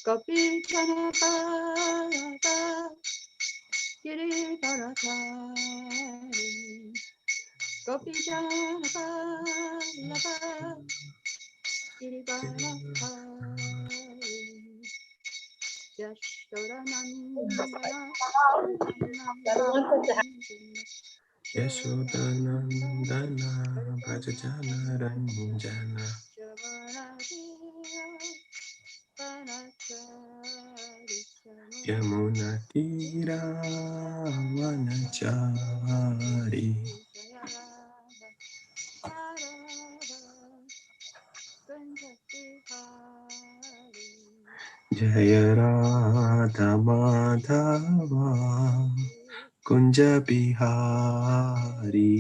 Gopi Jana Bala Giri Bharatari Gopi Jana Bala Giri Bharatari Yashoda Nandana Yashodanandana Brajajana Ranjana Yamuna Tira Vanachari Jaya Radha Madhava Kunja Bihari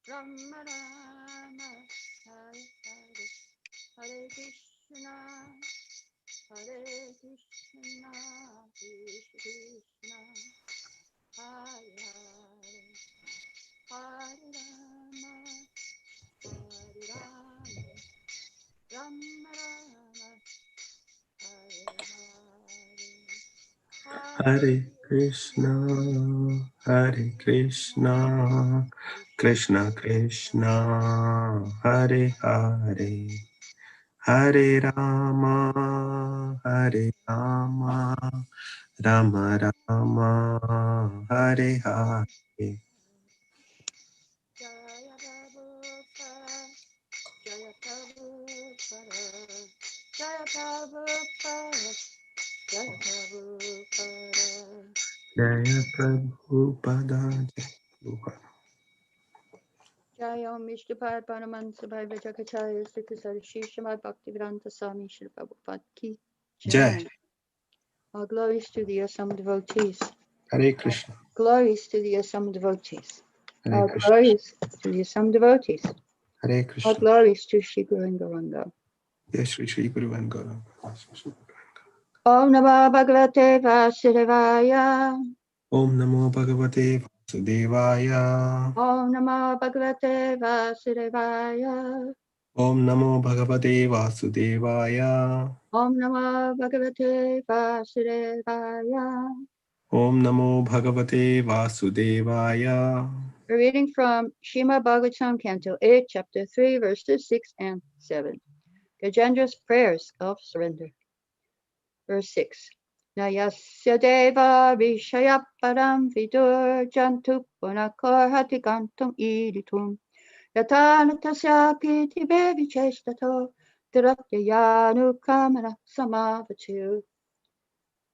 Rama Rama Hare Hare Hare Krishna Hare Krishna Krishna Hare Hare Hare Rama Hare Rama Rama Rama Hare Hare Hare Krishna Hare Krishna Krishna Krishna Hare Hare Hare Rama Hare Rama Rama Rama Hare Hare Jaya Prabhupada Jaya Prabhupada Jaya Prabhupada Jaya Prabhupada Jaya Prabhupada Jaya Om Vishnupad Paramahansa Bhai Vajakacharya Sri Kusara Shri Śrīmad Bhaktivedanta Swami Śrīla Prabhupada Ki Jai. Jai. All glories to the Assam devotees. Hare Krishna. Glories to the Assam devotees. Hare All Krishna. glories to the Assam devotees. Hare All Krishna. glories to Shri Guru and Gauranga. Yes, Shri Guru and Gauranga. Om Namah Bhagavate Vasudevaya. Om Namo Bhagavate Vasudevaya. Om Namah Bhagavate Vasudevaya. Om Namo Bhagavate Vasudevaya. Om Namah Bhagavate Vasudevaya. Om Namo Bhagavate Vasudevaya. We're reading from Śrīmad-Bhāgavatam, Canto 8, Chapter 3, verses 6 and 7. Gajendra's prayers of surrender. Verse 6. Nayasya deva vishaya param vidur jantu punakar hatikantam iditum yatanatasya pitibe vichestato diratyayanu kamana samavatu.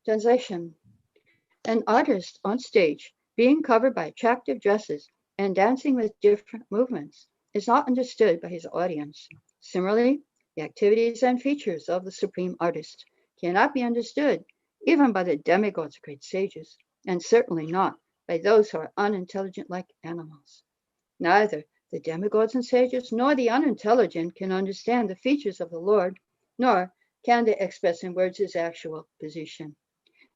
Translation. An artist on stage, being covered by attractive dresses and dancing with different movements, is not understood by his audience. Similarly, the activities and features of the supreme artist cannot be understood even by the demigods, great sages, and certainly not by those who are unintelligent like animals. Neither the demigods and sages nor the unintelligent can understand the features of the Lord, nor can they express in words his actual position.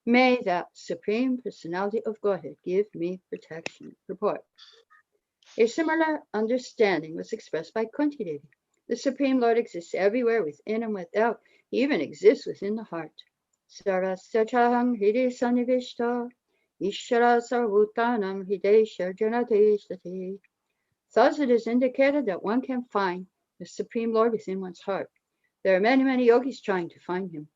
May that Supreme Personality of Godhead give me protection. Report. A similar understanding was expressed by Kunti Devi. The Supreme Lord exists everywhere, within and without. He even exists within the heart. Sarasachaham hide sanivishta, Ishara sarvutanam hide sharjanateshtati. Thus it is indicated that one can find the Supreme Lord within one's heart. There are many, many yogis trying to find him.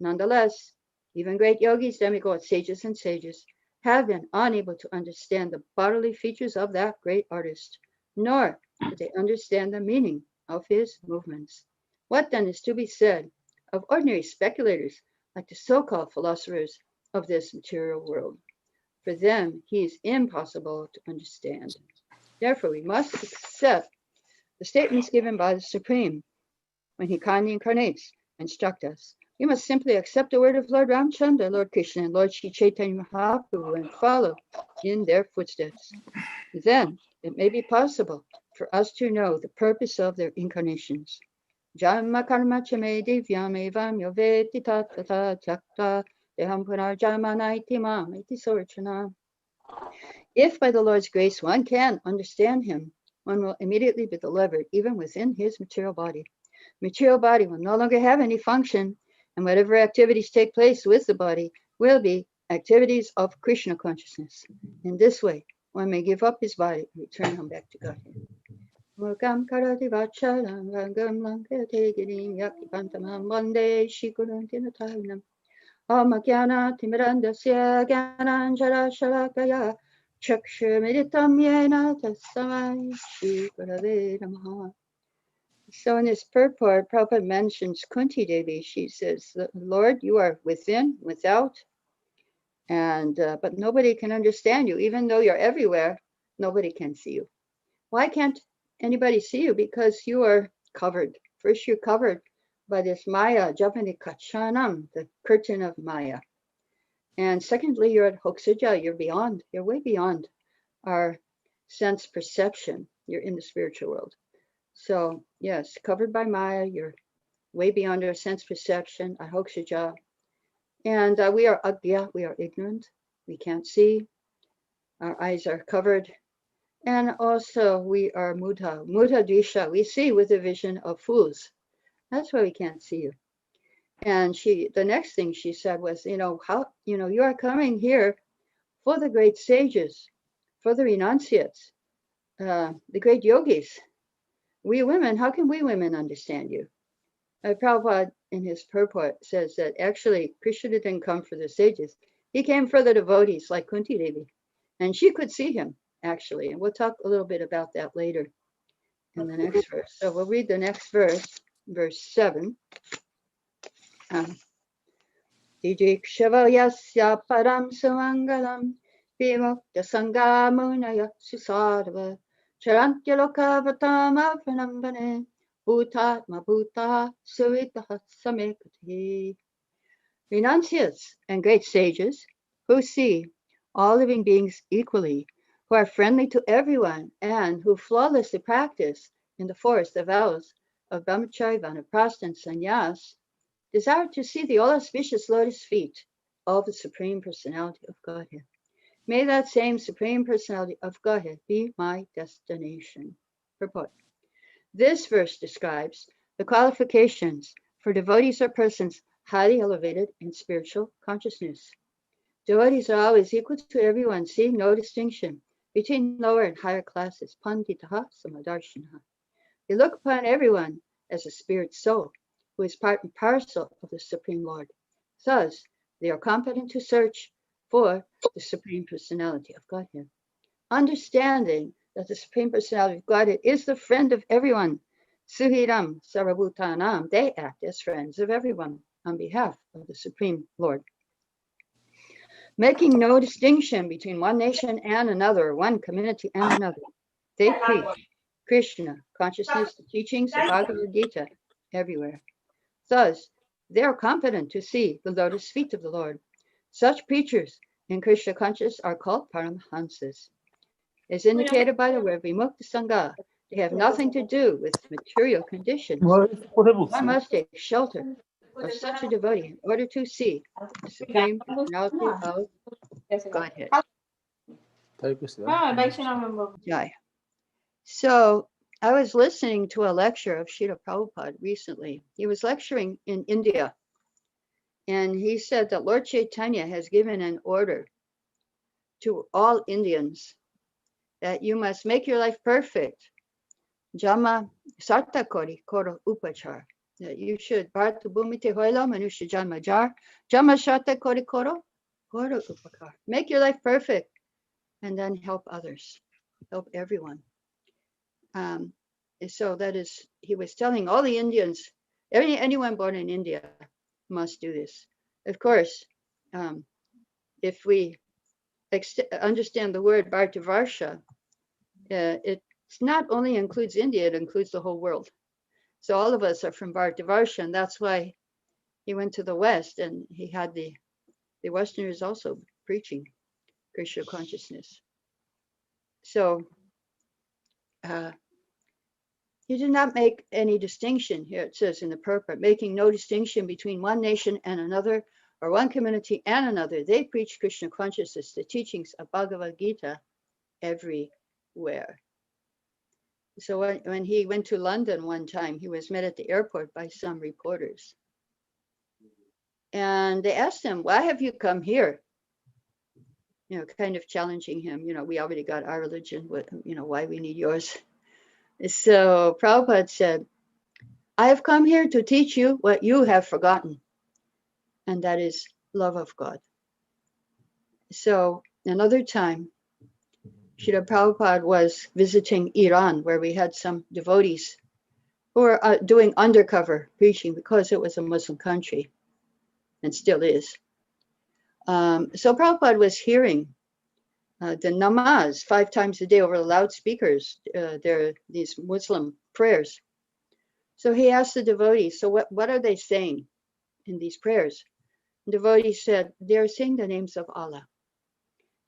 Nonetheless, even great yogis, demigods, sages, and sages have been unable to understand the bodily features of that great artist, nor do they understand the meaning of his movements. What then is to be said of ordinary speculators like the so-called philosophers of this material world? For them, he is impossible to understand. Therefore, we must accept the statements given by the Supreme when he kindly incarnates, instruct us. We must simply accept the word of Lord Ramchandra, Lord Krishna, and Lord Sri Chaitanya Mahaprabhu and follow in their footsteps. Then it may be possible for us to know the purpose of their incarnations. Janma karma chame divyam evam yoveti tatata jakta deham punarjama naitimam iti sorchana. If by the Lord's grace one can understand him, one will immediately be delivered even within his material body. Material body will no longer have any function, and whatever activities take place with the body will be activities of Kṛṣna consciousness. In this way, one may give up his body and return home back to Godhead. Mukam karati vachalam rangam lankate girim yakipantamam bande shikuruntinatainam amakyana timirandasya gyananjara shalakaya chakshurmiritam yena tassamai shri gurave namaha. So in this purport, Prabhupada mentions Kunti Devi. She says, Lord, you are within, without, and but nobody can understand you. Even though you're everywhere, nobody can see you. Why can't anybody see you? Because you are covered. First, you're covered by this Maya, Japani Kachanam, the curtain of Maya. And secondly, you're at Hoksaja, you're beyond, you're way beyond our sense perception. You're in the spiritual world. So yes, covered by Maya, you're way beyond our sense perception, our Hoksaja. And we are Agya, we are ignorant, we can't see, our eyes are covered. And also we are Mudha, Mudha Drisha, we see with the vision of fools. That's why we can't see you. And the next thing she said was, you are coming here for the great sages, for the renunciates, the great yogis. We women, how can we women understand you? Prabhupada in his purport says that actually Krishna didn't come for the sages. He came for the devotees like Kunti Devi. And she could see him, actually. And we'll talk a little bit about that later in the next verse. So we'll read the next verse, verse 7. Didikshava param samangalam vimukta sangamunaya susadava charantya lokavatam pranambane bhutatma bhuta suritaha samekati. Renunciates and great sages who see all living beings equally, who are friendly to everyone, and who flawlessly practice in the forest the vows of brahmacharya, vanaprastha, and sannyas, desire to see the all-auspicious lotus feet of the Supreme Personality of Godhead. May that same Supreme Personality of Godhead be my destination. Purport. This verse describes the qualifications for devotees or persons highly elevated in spiritual consciousness. Devotees are always equal to everyone, seeing no distinction between lower and higher classes. Panditaha samadarshinaha. They look upon everyone as a spirit soul, who is part and parcel of the Supreme Lord. Thus, they are competent to search for the Supreme Personality of Godhead. Understanding that the Supreme Personality of Godhead is the friend of everyone, Suhiram Sarabhutanam, they act as friends of everyone on behalf of the Supreme Lord. Making no distinction between one nation and another, one community and another, they preach Kṛṣna consciousness, the teachings of Bhagavad Gita everywhere. Thus, they are competent to see the lotus feet of the Lord. Such preachers in Kṛṣna consciousness are called Paramahansas. As indicated by the word Vimukta Sangha, they have nothing to do with material conditions. One must take shelter of such a devotee in order to see the Supreme Personality of Godhead. Jai. So I was listening to a lecture of Srila Prabhupada recently. He was lecturing in India. And he said that Lord Chaitanya has given an order to all Indians that you must make your life perfect. Jama sarta kori koro upachar. That you should bharta bhumite hoila manusha janma jar. Jama sarta kori koro upakar. Make your life perfect and then help others. Help everyone. So that is, he was telling all the Indians, anyone born in India must do this. Of course, if we understand the word Bhartavarsha, it not only includes India, it includes the whole world. So all of us are from Bharatavarsha, and that's why he went to the West, and he had the Westerners also preaching Krishna consciousness. So he did not make any distinction here. It says in the purport, making no distinction between one nation and another, or one community and another. They preach Krishna consciousness, the teachings of Bhagavad Gita, everywhere. So when he went to London one time, he was met at the airport by some reporters. And they asked him, why have you come here? You know, kind of challenging him. You know, we already got our religion, you know, why we need yours. So Prabhupada said, I have come here to teach you what you have forgotten, and that is love of God. So another time, Srila Prabhupada was visiting Iran, where we had some devotees who were doing undercover preaching because it was a Muslim country, and still is. So Prabhupada was hearing the namaz 5 times a day over the loudspeakers. There are these Muslim prayers. So he asked the devotees, so what are they saying in these prayers? The devotee said, they're saying the names of Allah.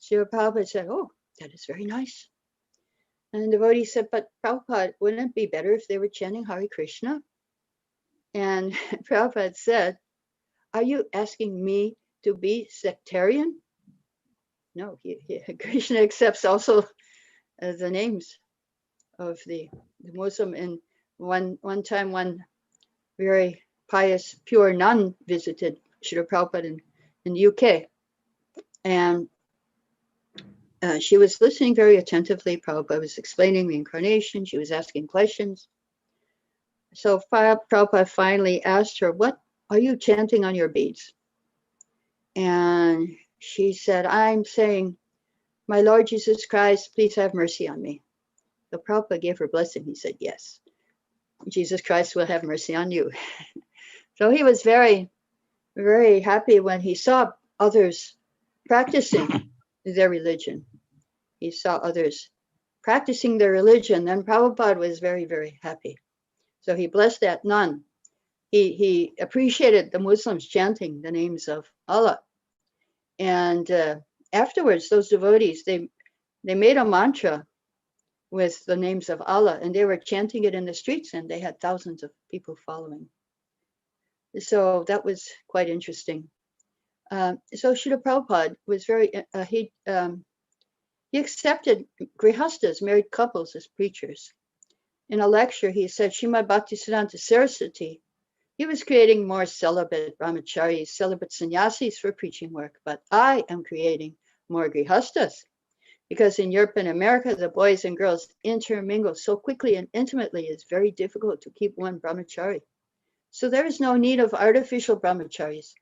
So Prabhupada said, oh, that is very nice. And the devotee said, but Prabhupada, wouldn't it be better if they were chanting Hare Krishna? And Prabhupada said, are you asking me to be sectarian? No, Krishna accepts also the names of the Muslim. And one time, one very pious, pure nun visited Srila Prabhupada in the UK. And she was listening very attentively. Prabhupada was explaining the incarnation. She was asking questions. So Prabhupada finally asked her, what are you chanting on your beads? And she said, I'm saying, my Lord Jesus Christ, please have mercy on me. So Prabhupada gave her blessing. He said, yes, Jesus Christ will have mercy on you. So he was very, very happy when he saw others practicing their religion. He saw others practicing their religion. Then Prabhupada was very, very happy. So he blessed that nun. He appreciated the Muslims chanting the names of Allah. And afterwards, those devotees, they made a mantra with the names of Allah, and they were chanting it in the streets, and they had thousands of people following. So that was quite interesting. So Srila Prabhupada was very, he accepted grihastas, married couples, as preachers. In a lecture, he said, Śrīmad Bhaktisiddhanta Saraswati, he was creating more celibate brahmacharis, celibate sannyasis for preaching work, but I am creating more grihastas. Because in Europe and America, the boys and girls intermingle so quickly and intimately, it's very difficult to keep one brahmachari. So there is no need of artificial brahmacharis.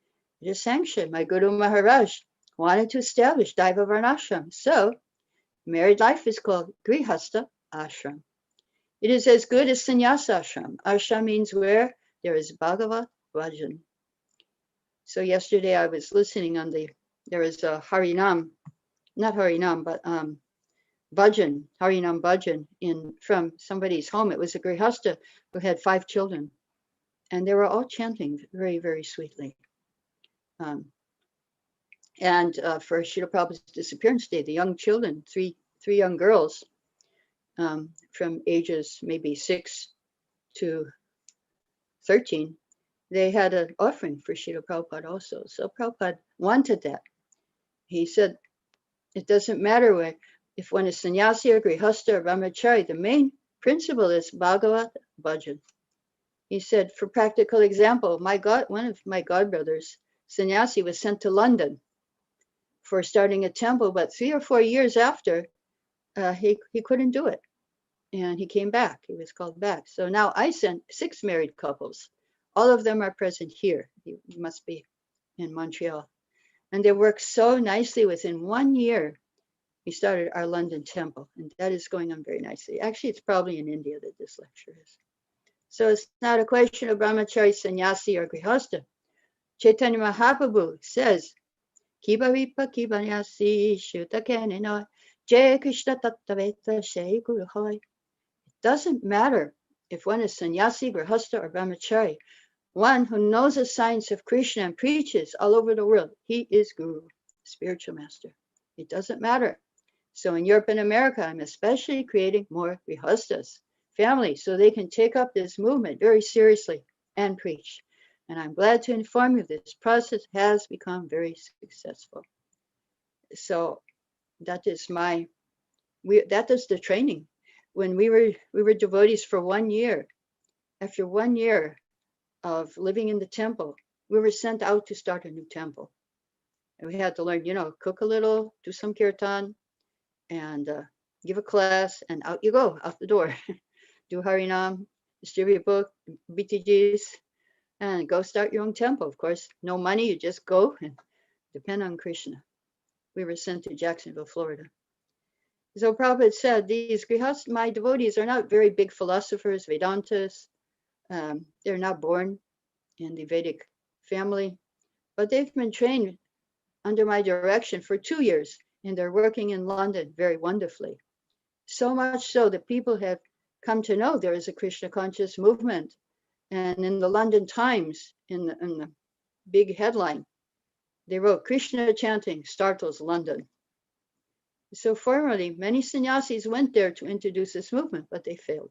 It is sanctioned. My Guru Maharaj wanted to establish Daiva Varnashram. So married life is called Grihasta Ashram. It is as good as Sannyasa Ashram. Ashram means where there is Bhagavat Bhajan. So yesterday I was listening on there was a Harinam, not Harinam, but Bhajan, Harinam Bhajan from somebody's home. It was a Grihasta who had 5 children. And they were all chanting very, very sweetly. And for Srila Prabhupada's disappearance day, the young children, three young girls from ages maybe 6 to 13, they had an offering for Srila Prabhupada also. So Prabhupada wanted that. He said, it doesn't matter if one is sannyasi or grihasta or brahmachari, the main principle is Bhagavat Bhajan. He said, for practical example, one of my godbrothers, sannyasi, was sent to London for starting a temple, but 3 or 4 years after, he couldn't do it. And he came back. He was called back. So now I sent 6 married couples. All of them are present here. He must be in Montreal. And they work so nicely. Within 1 year, we started our London temple. And that is going on very nicely. Actually, it's probably in India that this lecture is. So it's not a question of brahmachari, sannyasi, or grihasta. Chaitanya Mahaprabhu says, Kiba vipa kiba nyasi shuta kenina jay Krishna tattaveta shay guruhoy. It doesn't matter if one is sannyasi, grihastha, or brahmachari, one who knows the science of Kṛṣṇa and preaches all over the world, he is guru, spiritual master. It doesn't matter. So in Europe and America, I'm especially creating more grihasthas, families, so they can take up this movement very seriously and preach. And I'm glad to inform you this process has become very successful. So that is that is the training. When we were devotees for 1 year. After 1 year of living in the temple, we were sent out to start a new temple. And we had to learn, cook a little, do some kirtan, and give a class, and out you go, out the door. Do Harinam, distribute book, BTGs, and go start your own temple. Of course, no money, you just go and depend on Kṛṣṇa. We were sent to Jacksonville, Florida. So Prabhupada said, these grihasthas, my devotees, are not very big philosophers, Vedantas. They're not born in the Vedic family, but they've been trained under my direction for 2 years, and they're working in London very wonderfully. So much so that people have come to know there is a Krishna conscious movement. And in the London Times, in the big headline, they wrote, Krishna chanting startles London. So formerly, many sannyasis went there to introduce this movement, but they failed.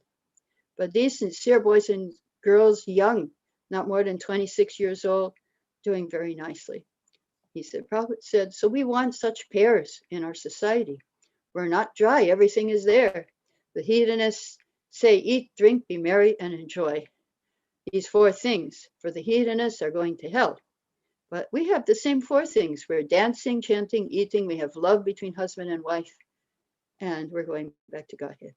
But these sincere boys and girls, young, not more than 26 years old, doing very nicely. He said, Prabhupada said, so we want such pairs in our society. We're not dry, everything is there. The hedonists say, eat, drink, be merry, and enjoy. These 4 things for the hedonists are going to hell. But we have the same 4 things. We're dancing, chanting, eating. We have love between husband and wife. And we're going back to Godhead.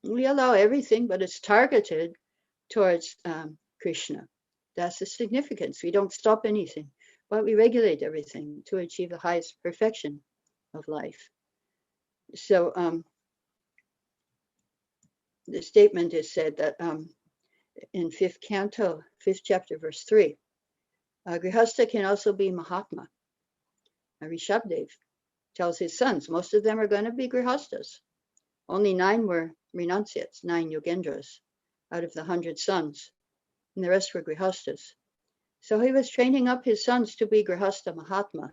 We allow everything, but it's targeted towards Kṛṣṇa. That's the significance. We don't stop anything, but we regulate everything to achieve the highest perfection of life. So the statement is said that in 5th canto, 5th chapter, verse 3, Grihastha can also be Mahatma. Rishabdev tells his sons, most of them are going to be Grihasthas. Only 9 were renunciates, 9 yogendras out of the 100 sons, and the rest were Grihasthas. So he was training up his sons to be Grihastha Mahatma.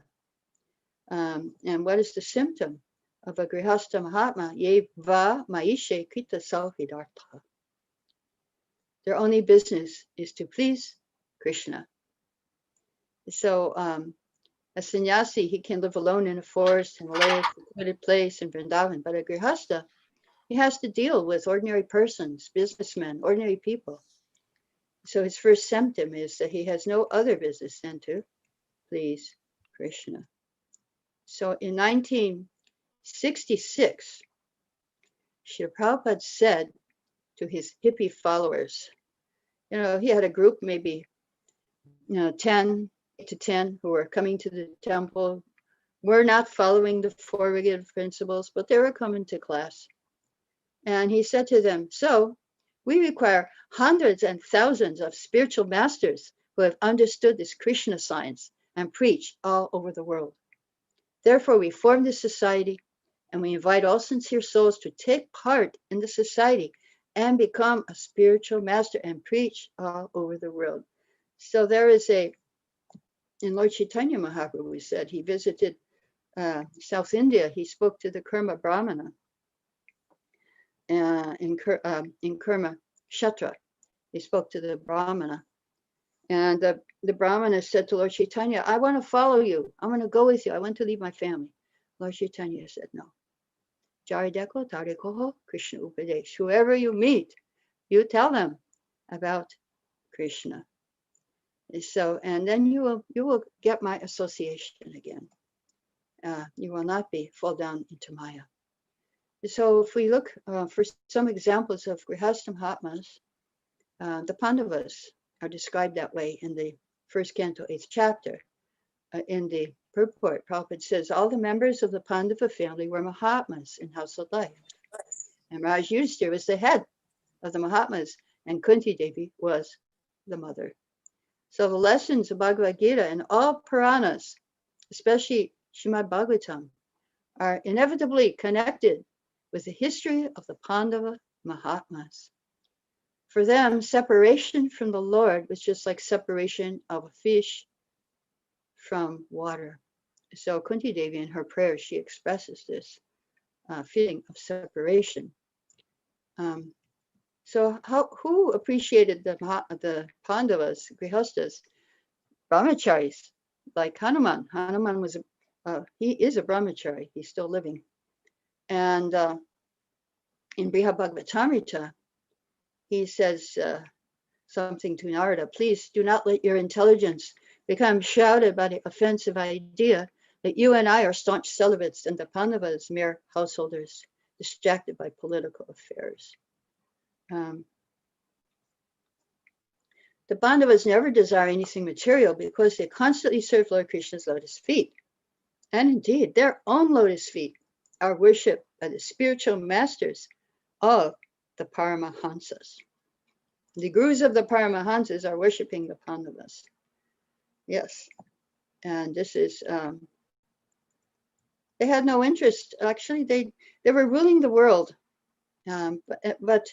And what is the symptom of a Grihastha Mahatma? Ye va maishe krita sauhidartha. Their only business is to please Kṛṣṇa. So a sannyasi, he can live alone in a forest, in a lake, a secluded place in Vrindavan, but a Grihastha, he has to deal with ordinary persons, businessmen, ordinary people. So his first symptom is that he has no other business than to please Kṛṣṇa. So in 1966, Srila Prabhupada said to his hippie followers, he had a group, maybe 10 to 10 who were coming to the temple, were not following the 4 regular principles, but they were coming to class. And he said to them, so we require hundreds and thousands of spiritual masters who have understood this Kṛṣṇa science and preach all over the world. Therefore, we form this society and we invite all sincere souls to take part in the society and become a spiritual master and preach all over the world. So there is in Lord Chaitanya Mahaprabhu said, he visited South India, he spoke to the Kurma Brahmana in Kurma Kshetra. He spoke to the Brahmana. And the Brahmana said to Lord Chaitanya, I want to follow you. I want to go with you. I want to leave my family. Lord Chaitanya said, no. Jarideko Tarikoho Krishna Upadesh. Whoever you meet, you tell them about Kṛṣṇa. So, and then you will get my association again. You will not fall down into Maya. So if we look for some examples of Grihastha Mahatmas, the Pandavas are described that way in the 1st canto, 8th chapter. In the purport, Prabhupada says, all the members of the Pandava family were Mahatmas in household life. And Raj Yudhisthira was the head of the Mahatmas, and Kunti Devi was the mother. So the lessons of Bhagavad Gita and all Puranas, especially Śrīmad-Bhāgavatam, are inevitably connected with the history of the Pandava Mahatmas. for them, separation from the Lord was just like separation of a fish from water. So Kunti Devi in her prayer, she expresses this feeling of separation. So who appreciated the Pandavas, Grihastas, brahmacharis, like Hanuman? Hanuman was he is a brahmachari. He's still living. And in Śrīmad-Bhāgavatam, he says something to Narada, please do not let your intelligence become shrouded by the offensive idea that you and I are staunch celibates and the Pandavas mere householders distracted by political affairs. The Pandavas never desire anything material because they constantly serve Lord Krishna's lotus feet. And indeed, their own lotus feet are worshipped by the spiritual masters of the Paramahansas. The gurus of the Paramahansas are worshipping the Pandavas. Yes. And this is, they had no interest. Actually, they were ruling the world. But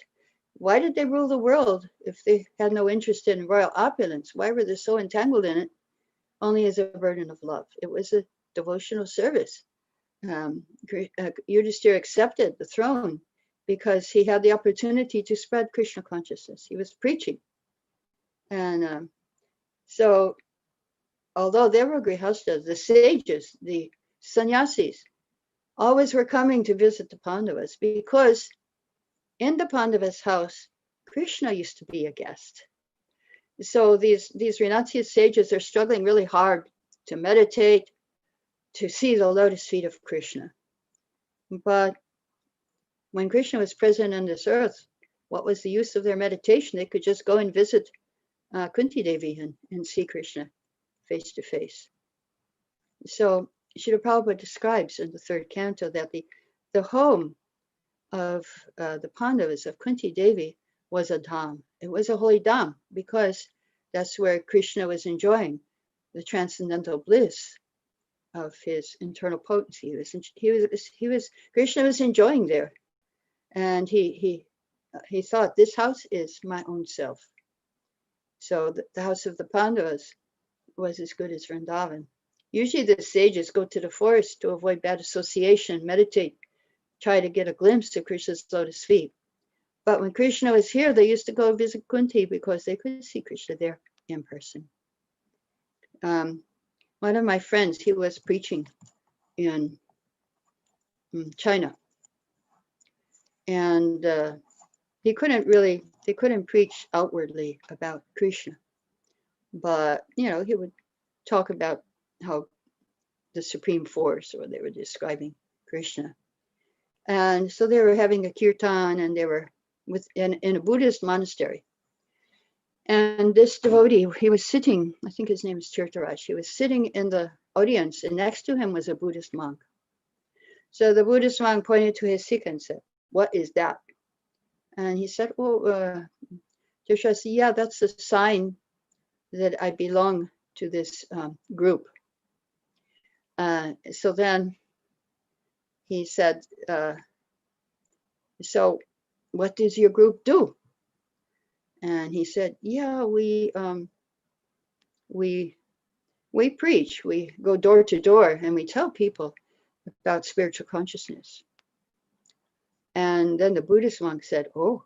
why did they rule the world if they had no interest in royal opulence? Why were they so entangled in it? Only as a burden of love. It was a devotional service. Yudhishthira accepted the throne because he had the opportunity to spread Krishna consciousness. He was preaching. And so, although there were grihastas, the sages, the sannyasis, always were coming to visit the Pandavas because in the Pandavas' house, Krishna used to be a guest. So these renunciate sages are struggling really hard to meditate, to see the lotus feet of Krishna. But when Krishna was present on this earth, what was the use of their meditation? They could just go and visit Kunti Devi and see Krishna face to face. So Srila Prabhupada describes in the third canto that the home of the Pandavas, of Kunti Devi, was a dham. It was a holy dham because that's where Krishna was enjoying the transcendental bliss of his internal potency. Krishna was enjoying there, and he thought, this house is my own self. So the house of the Pandavas was as good as Vrindavan. Usually the sages go to the forest to avoid bad association, meditate, try to get a glimpse of Krishna's lotus feet. But when Krishna was here, they used to go visit Kunti because they could see Krishna there in person. One of my friends, he was preaching in China. And they couldn't preach outwardly about Krishna. But, he would talk about how the Supreme Force, or they were describing Krishna. And so they were having a kirtan, and they were in a Buddhist monastery. And this devotee, he was sitting, I think his name is Tirtharaj, he was sitting in the audience, and next to him was a Buddhist monk. So the Buddhist monk pointed to his sikha and said, "What is that?" And he said, Tirtharaj said, "Yeah, that's a sign that I belong to this group." So then he said, "So what does your group do?" And he said, "Yeah, we preach. We go door to door and we tell people about spiritual consciousness." And then the Buddhist monk said, "Oh,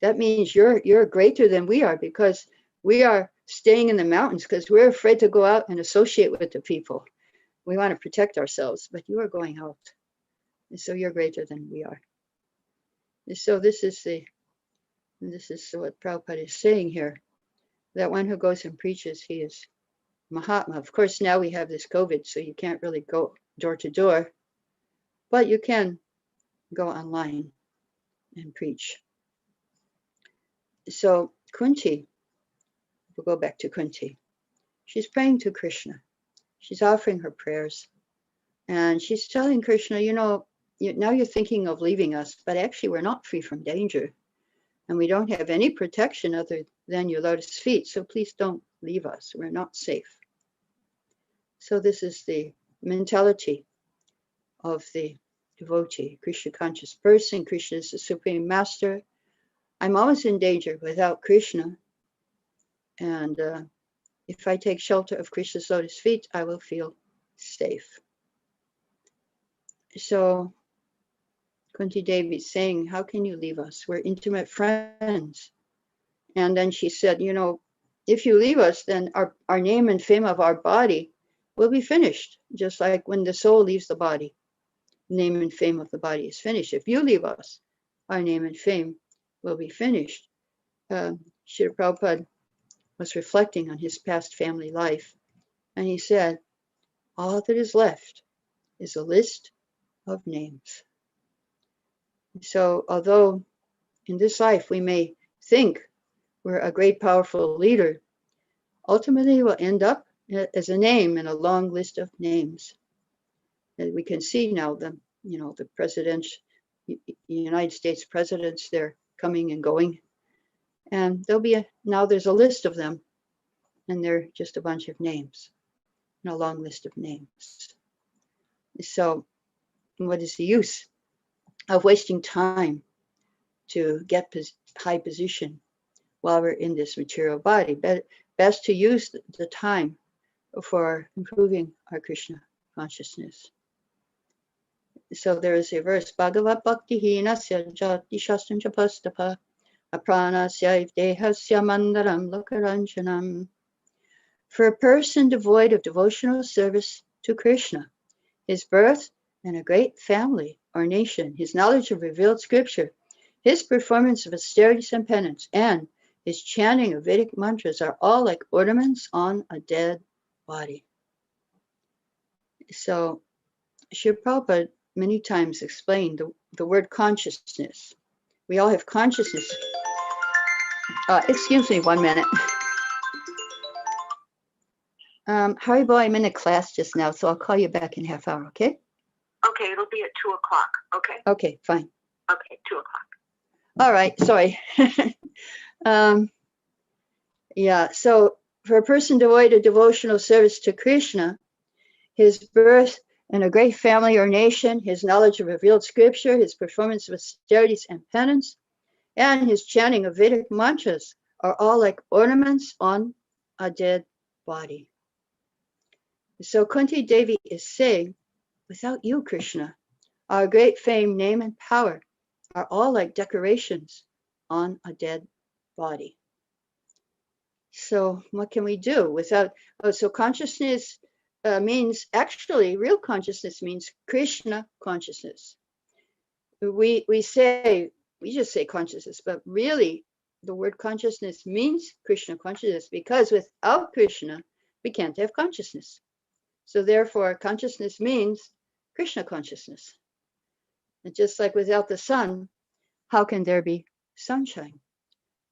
that means you're greater than we are, because we are staying in the mountains because we're afraid to go out and associate with the people. We want to protect ourselves, but you are going out. And so you're greater than we are." And so this is what Prabhupada is saying here, that one who goes and preaches, he is Mahatma. Of course, now we have this COVID, so you can't really go door to door, but you can go online and preach. So Kunti, we'll go back to Kunti. She's praying to Krishna. She's offering her prayers, and she's telling Krishna, now you're thinking of leaving us, but actually we're not free from danger, and we don't have any protection other than your lotus feet, so please don't leave us. We're not safe. So this is the mentality of the devotee, Krishna conscious person. Krishna is the Supreme Master. I'm always in danger without Kṛṣna. And if I take shelter of Krishna's lotus feet, I will feel safe. So Kunti Devi is saying, how can you leave us? We're intimate friends. And then she said, you know, if you leave us, then our name and fame of our body will be finished. Just like when the soul leaves the body, name and fame of the body is finished. If you leave us, our name and fame will be finished. Srila Prabhupada was reflecting on his past family life. And he said, all that is left is a list of names. So although in this life we may think we're a great powerful leader, ultimately we'll end up as a name in a long list of names. And we can see now the presidents, United States presidents, they're coming and going. And now there's a list of them, and they're just a bunch of names, and a long list of names. So what is the use of wasting time to get high position while we're in this material body? Best to use the time for improving our Kṛṣna consciousness. So there is a verse, Bhagavat Bhakti Hinasya Jati Shastram Japastapa Apranasya Dehasya Mandaram Lokaranjanam. For a person devoid of devotional service to Kṛṣna, his birth in a great family or nation, his knowledge of revealed scripture, his performance of austerities and penance, and his chanting of Vedic mantras are all like ornaments on a dead body. So Srila Prabhupada many times explained the word consciousness. We all have consciousness. Excuse me 1 minute. Haribo, I'm in a class just now, so I'll call you back in half hour, okay? Okay, it'll be at 2 o'clock, okay? Okay, fine. Okay, 2 o'clock. All right, sorry. Yeah, so for a person devoid of devotional service to Kṛṣna, his birth in a great family or nation, his knowledge of revealed scripture, his performance of austerities and penance, and his chanting of Vedic mantras are all like ornaments on a dead body. So Kunti Devi is saying, without you, Kṛṣna, our great fame, name, and power are all like decorations on a dead body. So what can we do without, so consciousness means, actually, real consciousness means Kṛṣna consciousness. We just say consciousness, but really the word consciousness means Kṛṣna consciousness, because without Kṛṣna, we can't have consciousness. So therefore, consciousness means Kṛṣna consciousness. And just like without the sun, how can there be sunshine?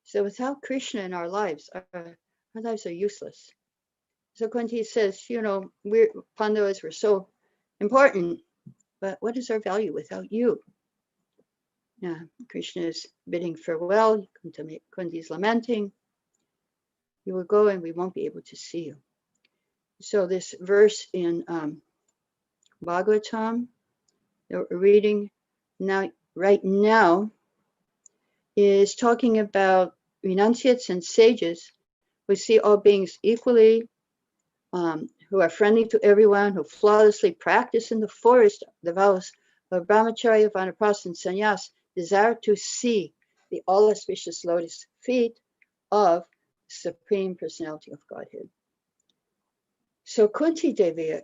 So without Kṛṣna in our lives are useless. So Kunti says, we're Pandavas, we're so important, but what is our value without you? Yeah, Kṛṣna is bidding farewell. Kunti is lamenting. You will go and we won't be able to see you. So this verse in Bhagavatam that we're reading right now is talking about renunciates and sages who see all beings equally, who are friendly to everyone, who flawlessly practice in the forest the vows of brahmacharya, vanaprastha, and sannyas, desire to see the all-auspicious lotus feet of Supreme Personality of Godhead. So Kunti Devi,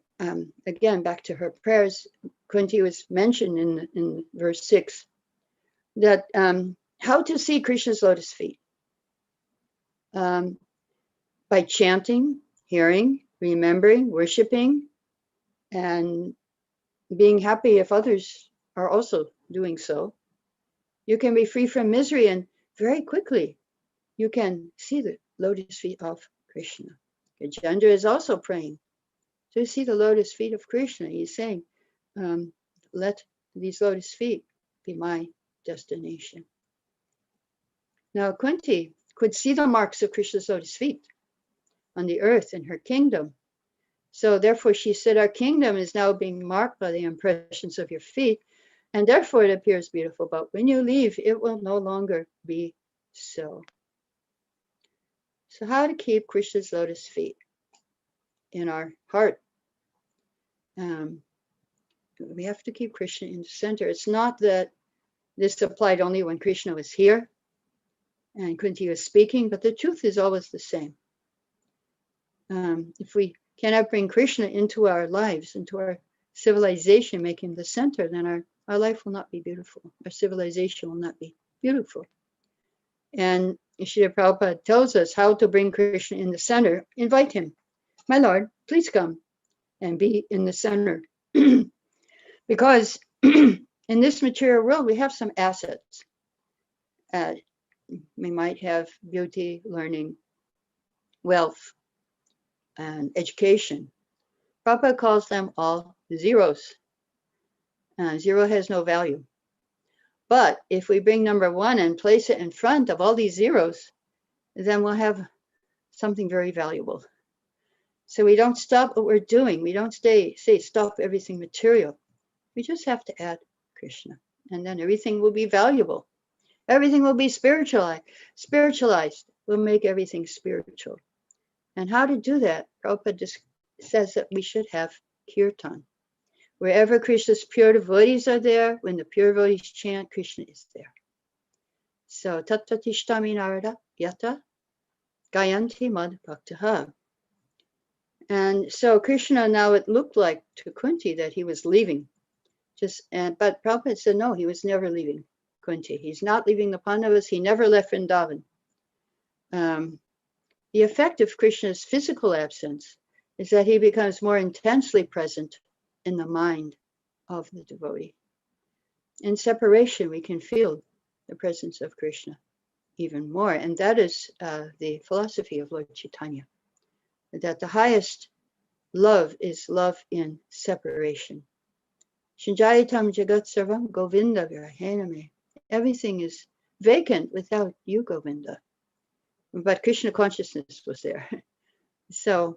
again, back to her prayers, Kunti was mentioned in verse 6, that how to see Krishna's lotus feet. By chanting, hearing, remembering, worshiping, and being happy if others are also doing so. You can be free from misery, and very quickly you can see the lotus feet of Kṛṣna. Gajendra is also praying to see the lotus feet of Kṛṣna. He's saying, let these lotus feet be my destination. Now Kunti could see the marks of Krishna's lotus feet on the earth in her kingdom. So therefore she said, our kingdom is now being marked by the impressions of your feet, and therefore it appears beautiful. But when you leave, it will no longer be So how to keep Krishna's lotus feet in our heart? We have to keep Krishna in the center. It's not that this applied only when Krishna was here and Kunti was speaking, but the truth is always the same. If we cannot bring Krishna into our lives, into our civilization, make him the center, then our life will not be beautiful. Our civilization will not be beautiful. And Srila Prabhupada tells us how to bring Krishna in the center. Invite him. My Lord, please come and be in the center. Because in this material world, we have some assets. We might have beauty, learning, wealth, and education. Prabhupada calls them all zeros. Zero has no value. But if we bring number one and place it in front of all these zeros, then we'll have something very valuable. So we don't stop what we're doing. We don't say stop everything material. We just have to add Krishna, and then everything will be valuable. Everything will be spiritualized. We'll make everything spiritual. And how to do that? Prabhupada just says that we should have kirtan. Wherever Krishna's pure devotees are there, when the pure devotees chant, Krishna is there. So tattatishtami narada yata gayanti mad bhaktaha. And so Krishna, now it looked like to Kunti that he was leaving. But Prabhupada said, no, he was never leaving Kunti. He's not leaving the Pandavas. He never left Vrindavan. The effect of Krishna's physical absence is that he becomes more intensely present in the mind of the devotee. In separation, we can feel the presence of Krishna even more. And that is the philosophy of Lord Chaitanya, that the highest love is love in separation. Shinjayatam jagat sarvam govinda virahename. Everything is vacant without you, Govinda. But Krishna consciousness was there. So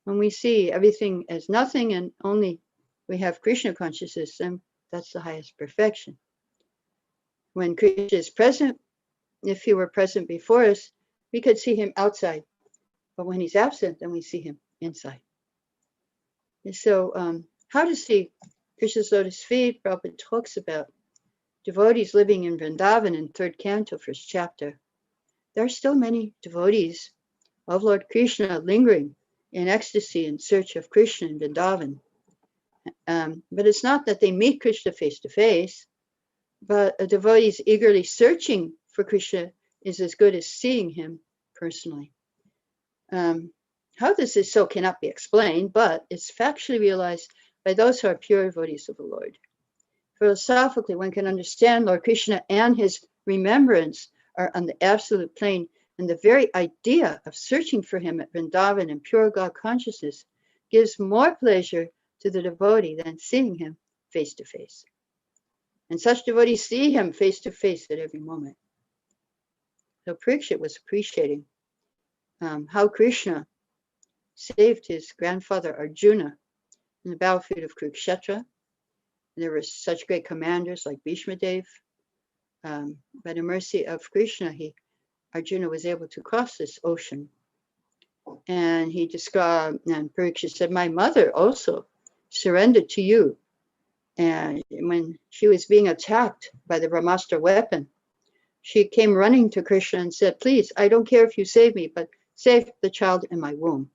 when we see everything as nothing and only we have Krishna consciousness, then that's the highest perfection. When Krishna is present, if he were present before us, we could see him outside. But when he's absent, then we see him inside. And so how to see Krishna's lotus feet, Prabhupada talks about devotees living in Vrindavan in 3rd canto, 1st chapter. There are still many devotees of Lord Krishna lingering in ecstasy in search of Krishna in Vrindavan. But it's not that they meet Krishna face to face, but a devotee is eagerly searching for Krishna is as good as seeing him personally. How this is so cannot be explained, but it's factually realized by those who are pure devotees of the Lord. Philosophically, one can understand Lord Krishna and his remembrance are on the absolute plane, and the very idea of searching for him at Vrindavan in pure God consciousness gives more pleasure to the devotee than seeing him face to face. And such devotees see him face to face at every moment. So Parikshit was appreciating how Krishna saved his grandfather Arjuna in the battlefield of Kurukshetra. There were such great commanders like Bhishma Dev. By the mercy of Krishna, Arjuna was able to cross this ocean. And he described, and Parikshit said, my mother also surrendered to you. And when she was being attacked by the Brahmastra weapon, she came running to Krishna and said, please, I don't care if you save me, but save the child in my womb.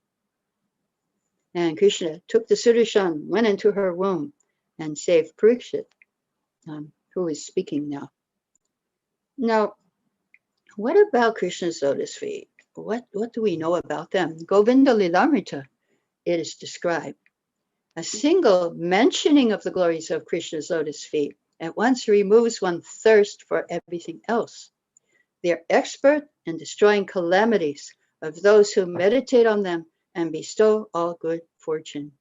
And Krishna took the Sudarshan, went into her womb, and saved Parikshit, who is speaking now. Now, what about Krishna's lotus feet? What do we know about them? Govinda Lilamrita, it is described. A single mentioning of the glories of Krishna's lotus feet at once removes one's thirst for everything else. They are expert in destroying calamities of those who meditate on them and bestow all good fortune.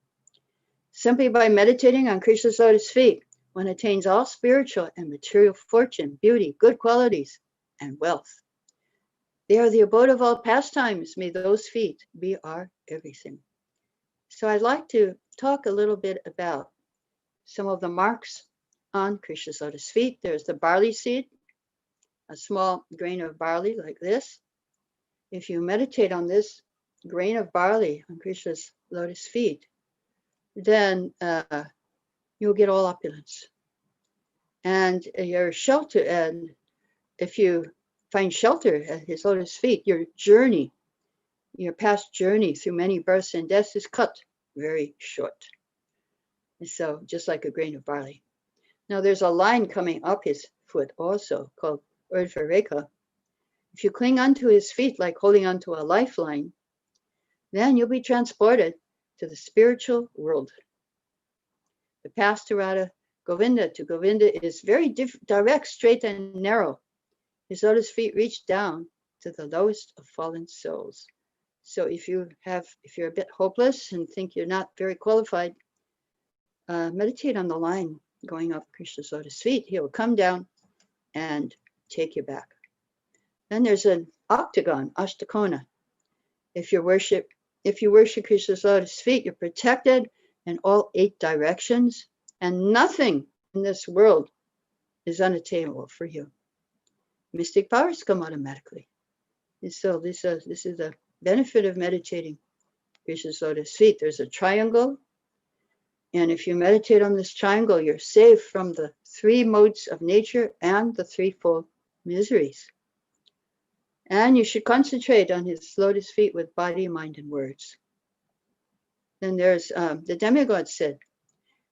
Simply by meditating on Krishna's lotus feet, one attains all spiritual and material fortune, beauty, good qualities, and wealth. They are the abode of all pastimes. May those feet be our everything. So I'd like to talk a little bit about some of the marks on Krishna's lotus feet. There's the barley seed, a small grain of barley like this. If you meditate on this grain of barley on Krishna's lotus feet, then you'll get all opulence. And your shelter, and if you find shelter at his lotus feet, your journey, your past journey through many births and deaths is cut very short. And so just like a grain of barley. Now there's a line coming up his foot also called Urdhva Rekha. If you cling onto his feet like holding onto a lifeline, then you'll be transported to the spiritual world. The path to Radha Govinda to Govinda is very direct, straight, and narrow. His lotus feet reach down to the lowest of fallen souls. So if you're a bit hopeless and think you're not very qualified, meditate on the line going up Krishna's lotus feet. He will come down and take you back. Then there's an octagon, Ashtakona. If you worship Krishna's lotus feet, you're protected in all 8 directions, and nothing in this world is unattainable for you. Mystic powers come automatically. And so this is the benefit of meditating Krishna's lotus feet. There's a triangle, and if you meditate on this triangle, you're safe from the 3 modes of nature and the threefold miseries. And you should concentrate on his lotus feet with body, mind, and words. Then there's the demigod said,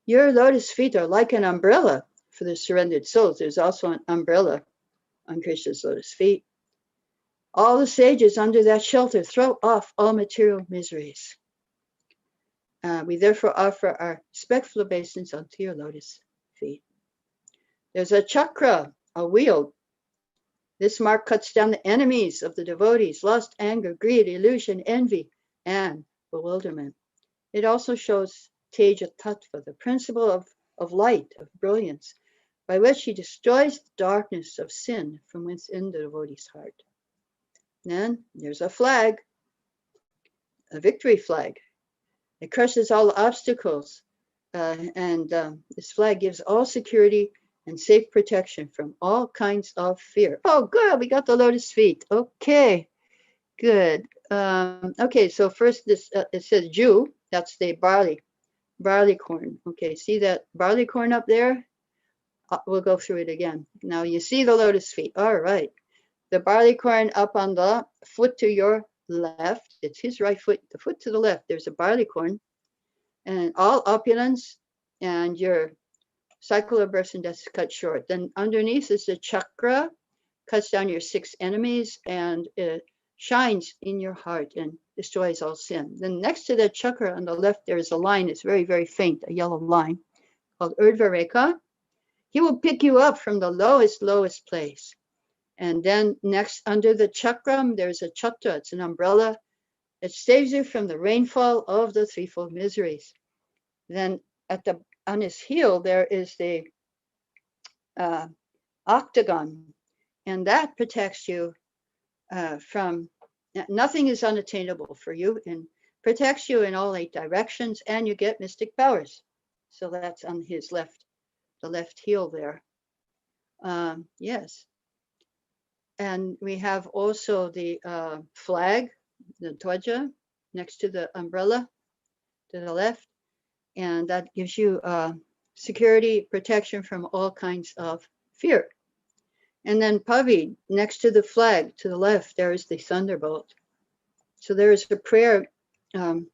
your lotus feet are like an umbrella for the surrendered souls. There's also an umbrella on Krishna's lotus feet. All the sages under that shelter throw off all material miseries. We therefore offer our respectful obeisance unto your lotus feet. There's a chakra, a wheel. This mark cuts down the enemies of the devotees, lust, anger, greed, illusion, envy, and bewilderment. It also shows Teja Tattva, the principle of light, of brilliance, by which he destroys the darkness of sin from within the devotee's heart. Then there's a flag, a victory flag. It crushes all obstacles, and this flag gives all security and safe protection from all kinds of fear. Oh, good, we got the lotus feet. Okay, good. Okay, so first this it says Jew. That's the barley corn. Okay, see that barley corn up there? We'll go through it again. Now you see the lotus feet. All right. The barley corn up on the foot to your left. It's his right foot, the foot to the left. There's a barley corn and all opulence, and your cycle of births and deaths cut short. Then underneath is the chakra, cuts down your 6 enemies, and it shines in your heart and destroys all sin. Then next to that chakra on the left, there's a line. It's very, very faint, a yellow line called Urdhva Rekha. He will pick you up from the lowest place. And then next under the chakram, there's a chatra. It's an umbrella. It saves you from the rainfall of the threefold miseries. Then on his heel, there is the octagon, and that protects you from nothing is unattainable for you, and protects you in all 8 directions, and you get mystic powers. So that's on his left, the left heel there. Yes. And we have also the flag, the dhwaja, next to the umbrella to the left. And that gives you security, protection from all kinds of fear. And then Pavi, next to the flag to the left, there is the thunderbolt. So there is a prayer from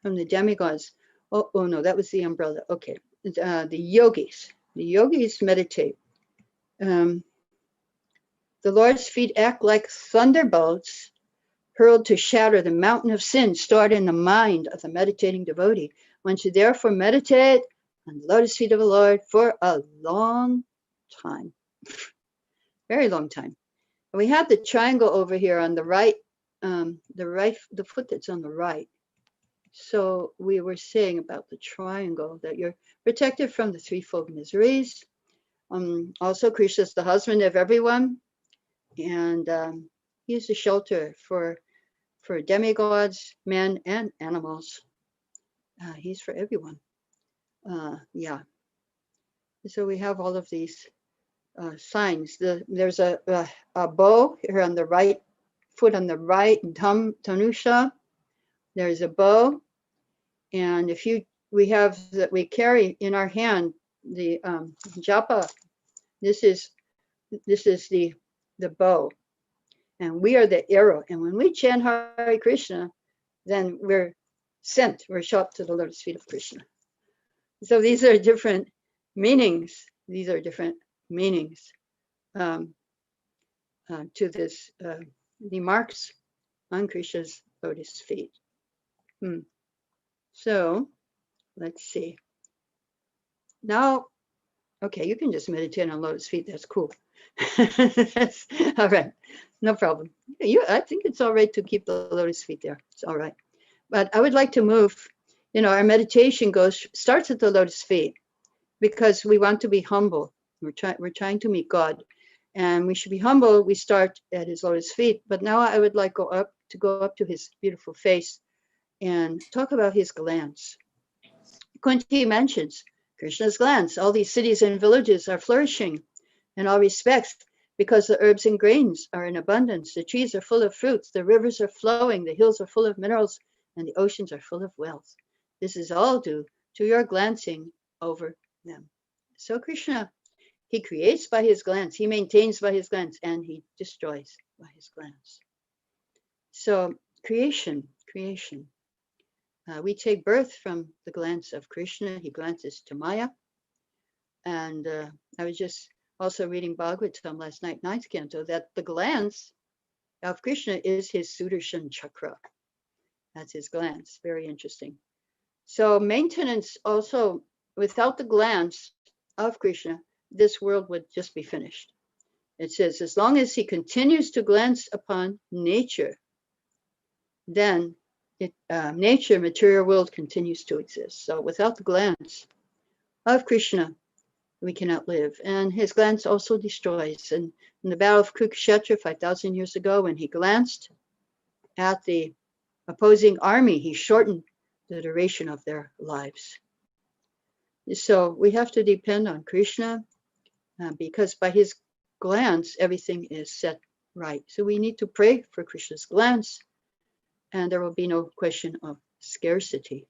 the demigods. Oh no, that was the umbrella. Okay, the yogis. The yogis meditate. The Lord's feet act like thunderbolts hurled to shatter the mountain of sin stored in the mind of the meditating devotee. One should therefore meditate on the lotus feet of the Lord for a long time, very long time. And we have the triangle over here on the right, the foot that's on the right. So we were saying about the triangle that you're protected from the threefold miseries. Also, Krishna is the husband of everyone, and he is a shelter for demigods, men, and animals. He's for everyone. Yeah. So we have all of these signs. There's a bow here on the right foot on the right, Tanusha. There's a bow, and we carry in our hand the japa. This is the bow, and we are the arrow. And when we chant Hare Krishna, then we're sent. We're shot to the lotus feet of Krishna. So these are different meanings. These are different meanings to this. The marks on Krishna's lotus feet. So let's see. Now, okay, you can just meditate on lotus feet. That's cool. That's all right. No problem. I think it's all right to keep the lotus feet there. It's all right. But I would like to move. Our meditation starts at the lotus feet because we want to be humble. We're trying to meet God, and we should be humble. We start at his lotus feet. But now I would like go up to his beautiful face and talk about his glands. Kunti mentions Krishna's glands. All these cities and villages are flourishing in all respects because the herbs and grains are in abundance. The trees are full of fruits. The rivers are flowing. The hills are full of minerals, and the oceans are full of wealth. This is all due to your glancing over them. So Krishna, he creates by his glance, he maintains by his glance, and he destroys by his glance. So creation. We take birth from the glance of Krishna. He glances to Maya. And I was just also reading Bhagavatam last night, 9th canto, that the glance of Krishna is his Sudarshan chakra. That's his glance. Very interesting. So maintenance also, without the glance of Krishna, this world would just be finished. It says, as long as he continues to glance upon nature, then nature, material world continues to exist. So without the glance of Krishna, we cannot live. And his glance also destroys. And in the battle of Kurukshetra 5,000 years ago, when he glanced at the opposing army, he shortened the duration of their lives. So we have to depend on Krishna because by his glance, everything is set right. So we need to pray for Krishna's glance, and there will be no question of scarcity.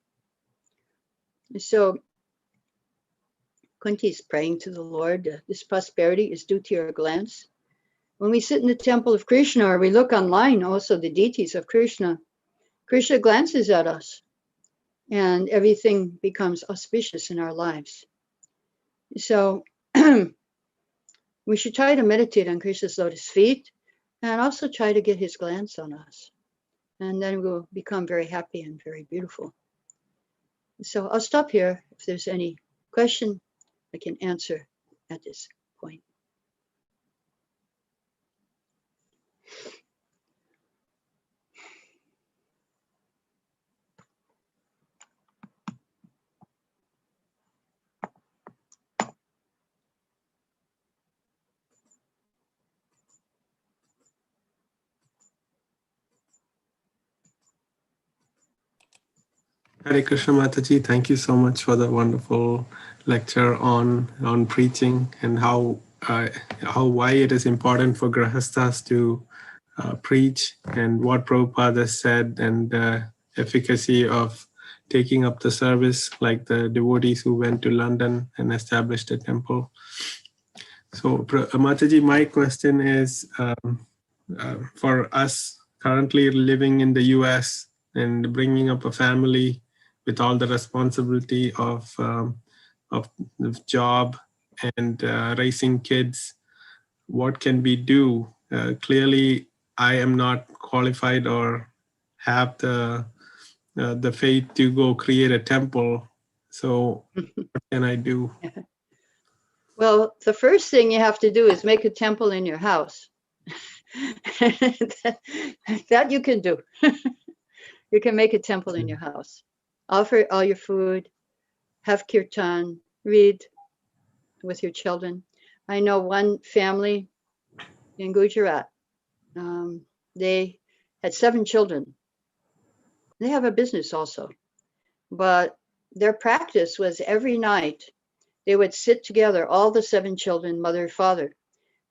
So Kunti is praying to the Lord, this prosperity is due to your glance. When we sit in the temple of Krishna, or we look online, also the deities of Krishna, Krishna glances at us, and everything becomes auspicious in our lives. So we should try to meditate on Krishna's lotus feet, and also try to get his glance on us. And then we'll become very happy and very beautiful. So I'll stop here. If there's any question, I can answer at this point. Hare Krishna Mataji, thank you so much for the wonderful lecture on preaching and how why it is important for grahasthas to preach, and what Prabhupada said, and the efficacy of taking up the service, like the devotees who went to London and established a temple. So Mataji, my question is for us currently living in the US and bringing up a family with all the responsibility of the job and raising kids, what can we do? Clearly, I am not qualified or have the faith to go create a temple. So what can I do? Well, the first thing you have to do is make a temple in your house. that you can do. You can make a temple in your house. Offer all your food, have kirtan, read with your children. I know one family in Gujarat. They had 7 children. They have a business also. But their practice was every night they would sit together, all the 7 children, mother, father,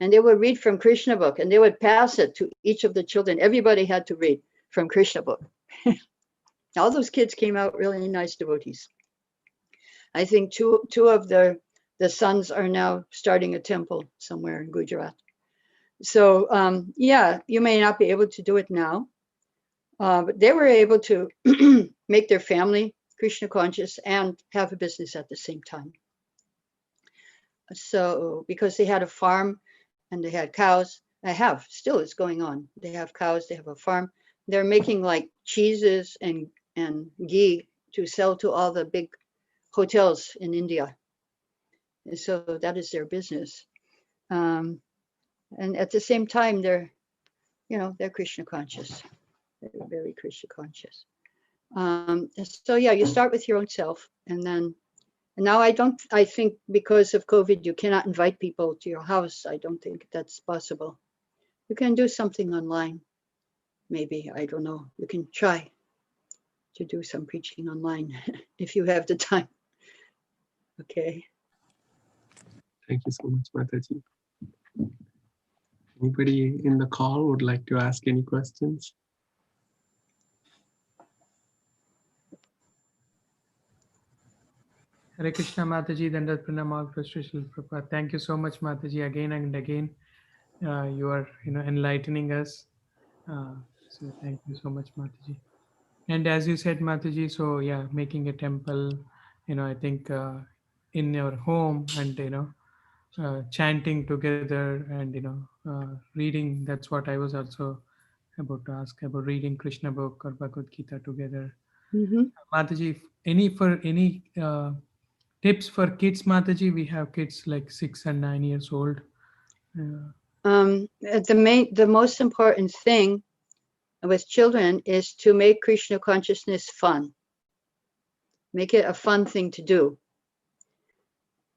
and they would read from Kṛṣna book, and they would pass it to each of the children. Everybody had to read from Kṛṣna book. All those kids came out really nice devotees. I think two of the sons are now starting a temple somewhere in Gujarat. So yeah, you may not be able to do it now, but they were able to make their family Krishna conscious and have a business at the same time. So because they had a farm and they had cows, still it's going on. They have cows, they have a farm. They're making like cheeses and ghee to sell to all the big hotels in India. And so that is their business. And at the same time, they're Krishna conscious. They're very Krishna conscious. So yeah, you start with your own self, and now I think because of COVID, you cannot invite people to your house. I don't think that's possible. You can do something online. Maybe, I don't know. You can try to do some preaching online if you have the time. Okay. Thank you so much, Mataji. Anybody in the call would like to ask any questions? Hare Krishna, Mataji, Dandat Pranam, Frustration, Prabhupada. Thank you so much, Mataji, again and again. You are, enlightening us. So thank you so much, Mataji. And as you said, Mataji, so yeah, making a temple, I think in your home and, chanting together and, reading. That's what I was also about to ask about, reading Krishna book or Bhagavad Gita together. Mm-hmm. Mataji, any tips for kids, Mataji? We have kids like 6 and 9 years old. The most important thing with children is to make Krishna consciousness fun. Make it a fun thing to do.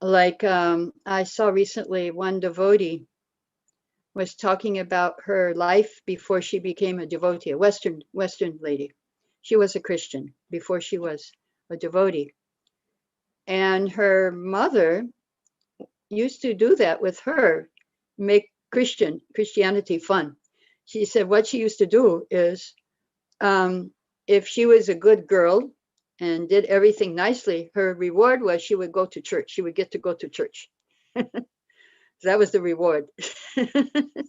Like I saw recently, one devotee was talking about her life before she became a devotee, a Western lady. She was a Christian before she was a devotee. And her mother used to do that with her, make Christianity fun. She said what she used to do is, if she was a good girl and did everything nicely, her reward was she would go to church. She would get to go to church. That was the reward.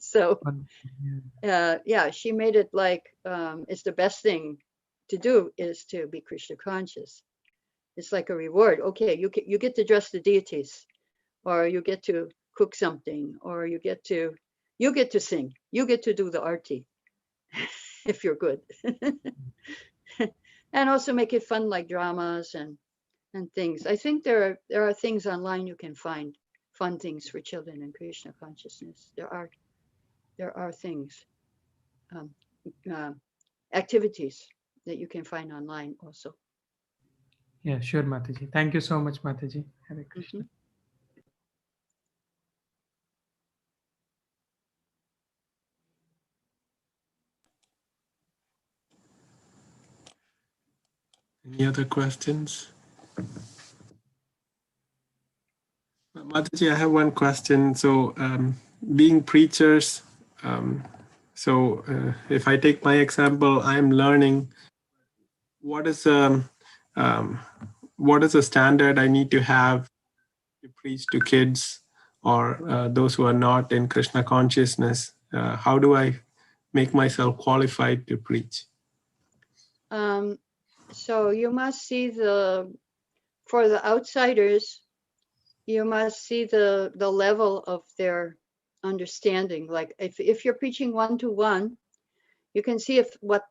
So yeah, she made it like it's the best thing to do is to be Krishna conscious. It's like a reward. Okay, you get to dress the deities, or you get to cook something, or you get to sing, you get to do the arti if you're good. And also make it fun, like dramas and things. I think there are things online you can find, fun things for children in Krishna consciousness. There are things, activities that you can find online also. Yeah, sure, Mataji. Thank you so much, Mataji. Hare Krishna. Any other questions? Mataji, I have one question. So being preachers, if I take my example, I'm learning what is a standard I need to have to preach to kids or those who are not in Krishna consciousness. How do I make myself qualified to preach? So you must see for the outsiders, you must see the level of their understanding. Like if you're preaching one-to-one, you can see what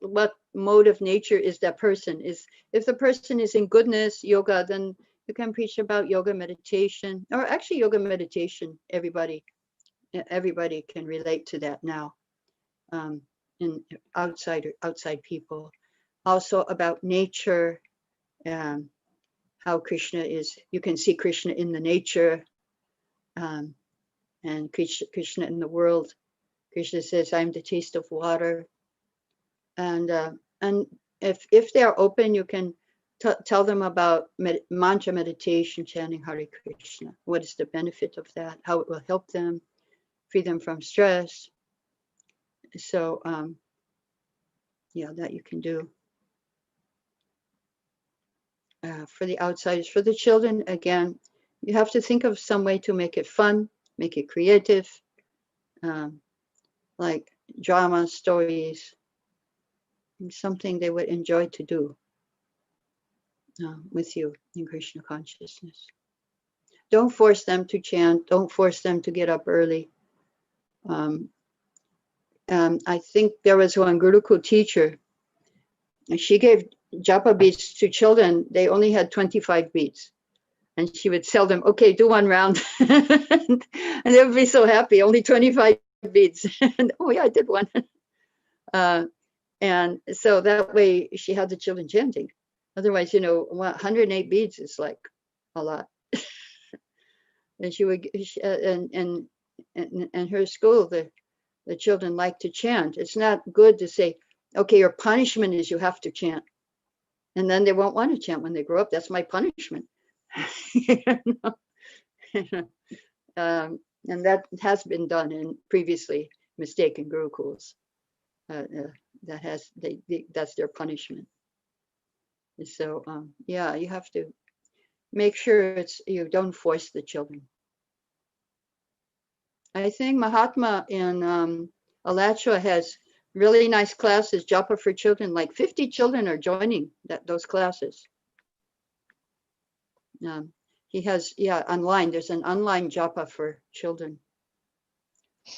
mode of nature is that person is. If the person is in goodness, yoga, then you can preach about yoga meditation, or actually yoga meditation. Everybody can relate to that now. In outside people, also about nature, how Krishna is. You can see Krishna in the nature, and Krishna in the world. Krishna says, "I'm the taste of water." And if they are open, you can tell them about mantra meditation, chanting Hare Krishna. What is the benefit of that? How it will help them, free them from stress. So, yeah, that you can do. For the outsiders, for the children, again, you have to think of some way to make it fun, make it creative, like drama, stories, something they would enjoy to do with you in Krishna consciousness. Don't force them to chant. Don't force them to get up early. I think there was one Gurukul teacher, and she gave japa beads to children. They only had 25 beads. And she would tell them, okay, do one round. And they would be so happy, only 25 beads. And, oh yeah, I did one. And so that way she had the children chanting. Otherwise, 108 beads is like a lot. And she would, and her school, the children like to chant. It's not good to say, okay, your punishment is you have to chant. And then they won't want to chant when they grow up. That's my punishment. And that has been done in previously mistaken gurukuls. That's their punishment. And so, yeah, you have to make sure you don't force the children. I think Mahatma in Alachua has really nice classes, japa for children. Like 50 children are joining those classes. He has, online. There's an online japa for children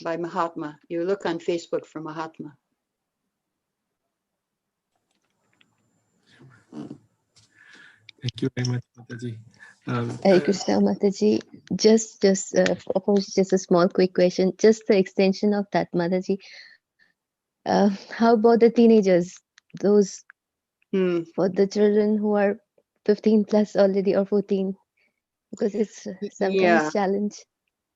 by Mahatma. You look on Facebook for Mahatma. Thank you very much, Mataji. Hare Krishna, Mataji. Just a small quick question. Just the extension of that, Mataji. How about the teenagers? Those for the children who are 15 plus already or 14, because it's sometimes challenge.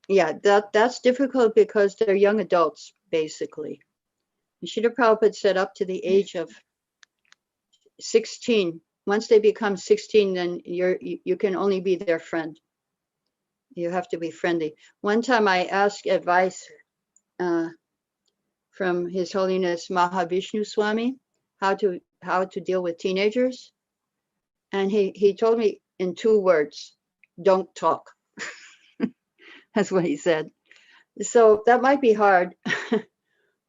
Yeah, that's difficult because they're young adults, basically. Srila Prabhupada said up to the age of 16. Once they become 16, then you can only be their friend. You have to be friendly. One time I asked advice from His Holiness Mahavishnu Swami how to deal with teenagers, and he told me in 2 words: don't talk. That's what he said. So that might be hard,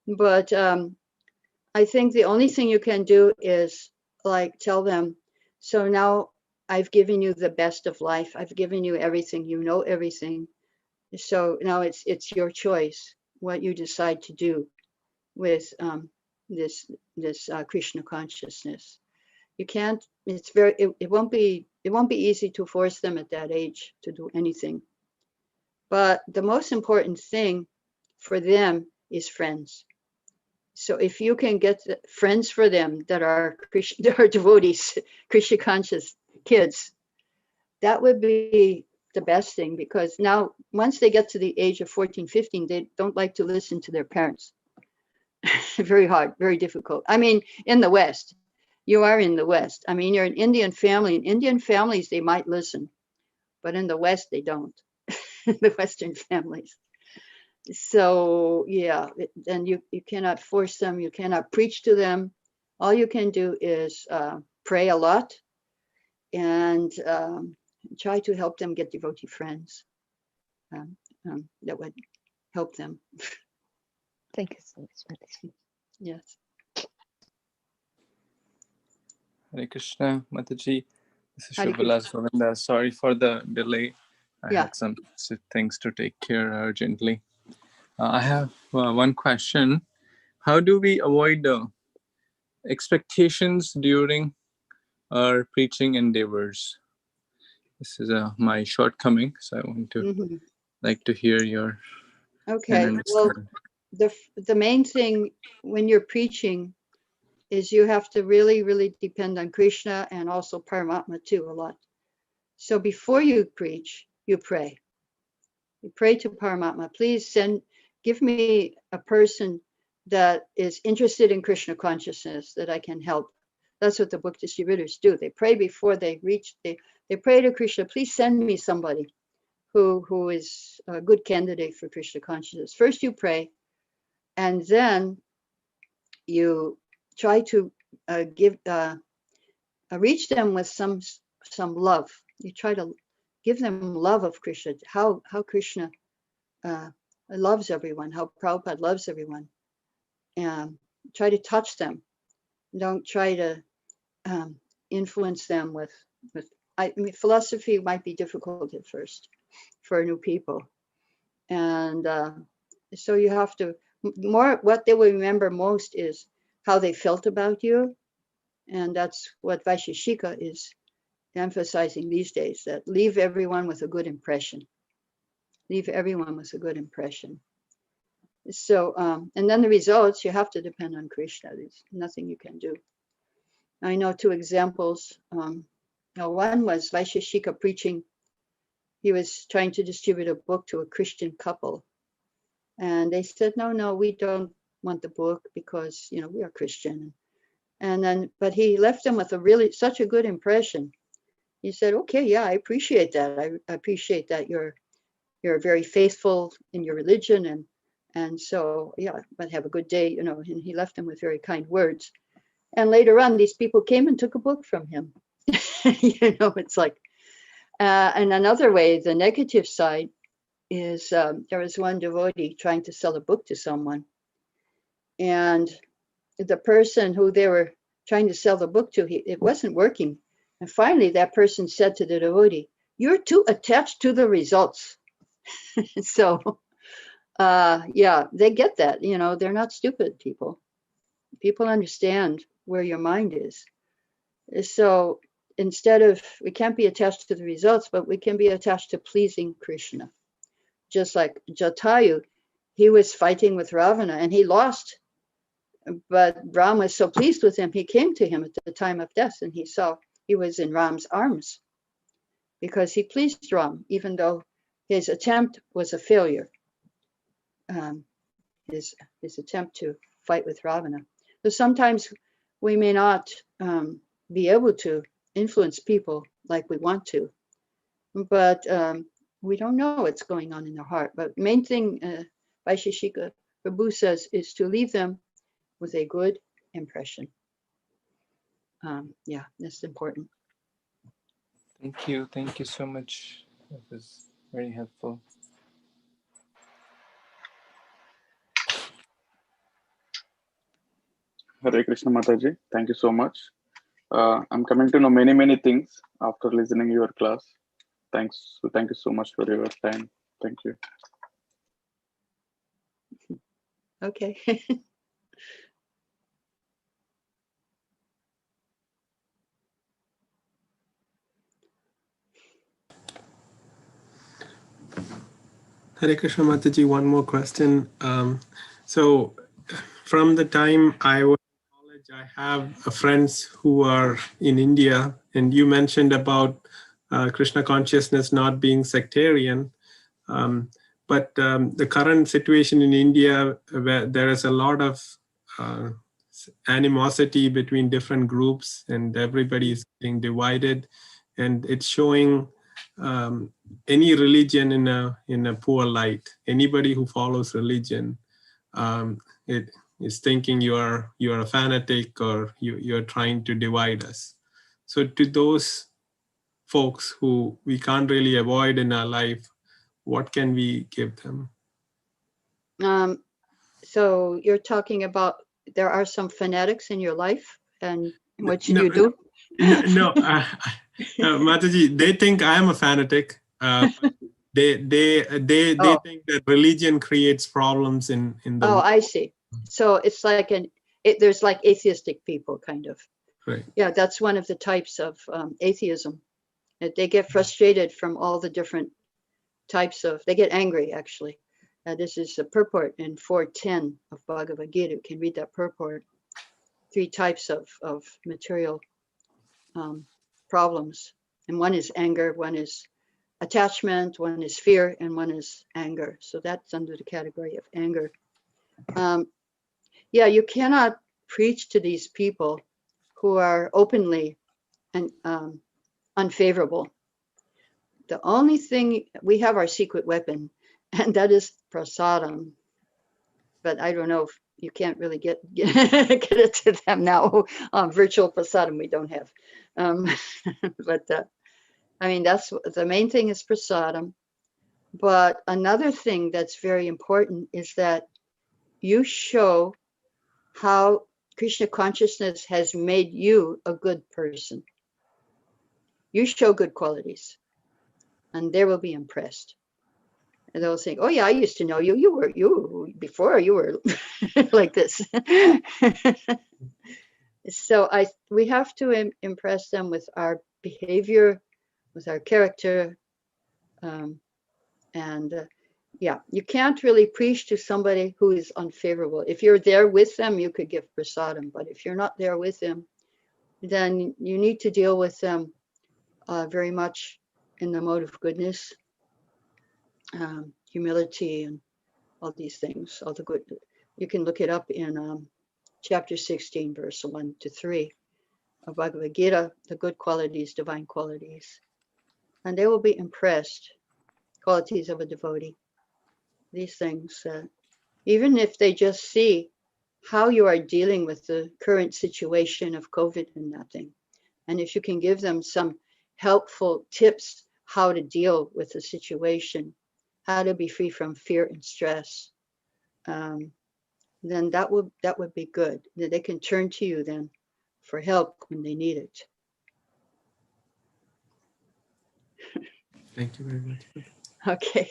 but I think the only thing you can do is like tell them, so now I've given you the best of life. I've given you everything. You know everything. So now it's your choice what you decide to do with this Krishna consciousness. You can't. It won't be easy to force them at that age to do anything. But the most important thing for them is friends. So if you can get friends for them that are devotees, Krishna conscious kids, that would be the best thing, because now once they get to the age of 14, 15, they don't like to listen to their parents. Very hard, very difficult. I mean, in the West, you are in the West. I mean, you're an Indian family. In Indian families, they might listen, but in the West, they don't. The Western families. So yeah, then you cannot force them. You cannot preach to them. All you can do is pray a lot and try to help them get devotee friends. That would help them. Thank you so much, Mataji. Yes. Hare Krishna, Mataji. This is Hare Shubhala Sovinda. Sorry for the delay. I Yeah. had some things to take care urgently. I have one question. How do we avoid expectations during our preaching endeavors? This is my shortcoming, so I want to like to hear your. Okay. Well, the main thing when you're preaching is you have to really, really depend on Krishna and also Paramatma too a lot. So before you preach, you pray. You pray to Paramatma. Please give me a person that is interested in Krishna consciousness that I can help. That's what the book distributors do. They pray before they reach, they pray to Krishna, please send me somebody who is a good candidate for Krishna consciousness. First you pray, and then you try to reach them with some love. You try to give them love of Krishna, how Krishna loves everyone, how Prabhupada loves everyone. Try to touch them. Don't try to influence them with I mean, philosophy might be difficult at first for new people. And so you have to, what they will remember most is how they felt about you. And that's what Vaisheshika is emphasizing these days, that leave everyone with a good impression. Leave everyone with a good impression. So, and then the results, you have to depend on Krishna. There's nothing you can do. I know 2 examples. One was Vaisheshika preaching. He was trying to distribute a book to a Christian couple. And they said, no, we don't want the book because, we are Christian. And then, but he left them with such a good impression. He said, okay, yeah, I appreciate that. I appreciate that you're very faithful in your religion. And so, yeah, but have a good day, and he left them with very kind words. And later on, these people came and took a book from him. It's like, and another way, the negative side is there was one devotee trying to sell a book to someone. And the person who they were trying to sell the book to, it wasn't working. And finally, that person said to the devotee, "You're too attached to the results." So, yeah, they get that. They're not stupid people. People understand where your mind is. So instead of, we can't be attached to the results, but we can be attached to pleasing Krishna. Just like Jatayu, he was fighting with Ravana and he lost. But Ram was so pleased with him, he came to him at the time of death and he saw he was in Ram's arms because he pleased Ram, even though his attempt was a failure. His attempt to fight with Ravana. So sometimes we may not be able to influence people like we want to, but we don't know what's going on in their heart. But main thing Vaisheshika Prabhu says is to leave them with a good impression. Yeah, that's important. Thank you so much. That was very helpful. Hare Krishna Mataji, thank you so much. I'm coming to know many things after listening to your class. Thanks. So thank you so much for your time. Thank you. Okay. Hare Krishna Mataji, one more question. So from the time I was in college, I have friends who are in India, and you mentioned about Krishna consciousness not being sectarian. But the current situation in India, where there is a lot of animosity between different groups and everybody is being divided, and it's showing any religion in a poor light. Anybody who follows religion, it is thinking you are a fanatic or you're trying to divide us. So to those folks who we can't really avoid in our life, what can we give them? So you're talking about there are some fanatics in your life, and what should you do? No, Mataji, they think I am a fanatic. They think that religion creates problems in the world. I see. So it's like there's like atheistic people, kind of. Right. Yeah, that's one of the types of atheism. They get frustrated from all the different types of, they get angry, actually. This is a purport in 410 of Bhagavad Gita. You can read that purport. 3 types of material problems. And one is anger, one is attachment, one is fear, and one is anger. So that's under the category of anger. Yeah, you cannot preach to these people who are openly and unfavorable. The only thing, we have our secret weapon, and that is prasadam. But I don't know if you can't really get it to them now. Virtual prasadam we don't have. But I mean, that's the main thing is prasadam. But another thing that's very important is that you show how Krishna consciousness has made you a good person. You show good qualities, and they will be impressed. And they'll think, "Oh yeah, I used to know you. Before you were like this." So we have to impress them with our behavior, with our character, yeah, you can't really preach to somebody who is unfavorable. If you're there with them, you could give prasadam, but if you're not there with them, then you need to deal with them very much in the mode of goodness, humility, and all these things, all the good. You can look it up in chapter 16, verse 1 to 3 of Bhagavad Gita, the good qualities, divine qualities. And they will be impressed, qualities of a devotee. These things, even if they just see how you are dealing with the current situation of COVID and nothing. And if you can give them some helpful tips how to deal with the situation, how to be free from fear and stress, then that would be good. They can turn to you then for help when they need it. Thank you very much. Okay.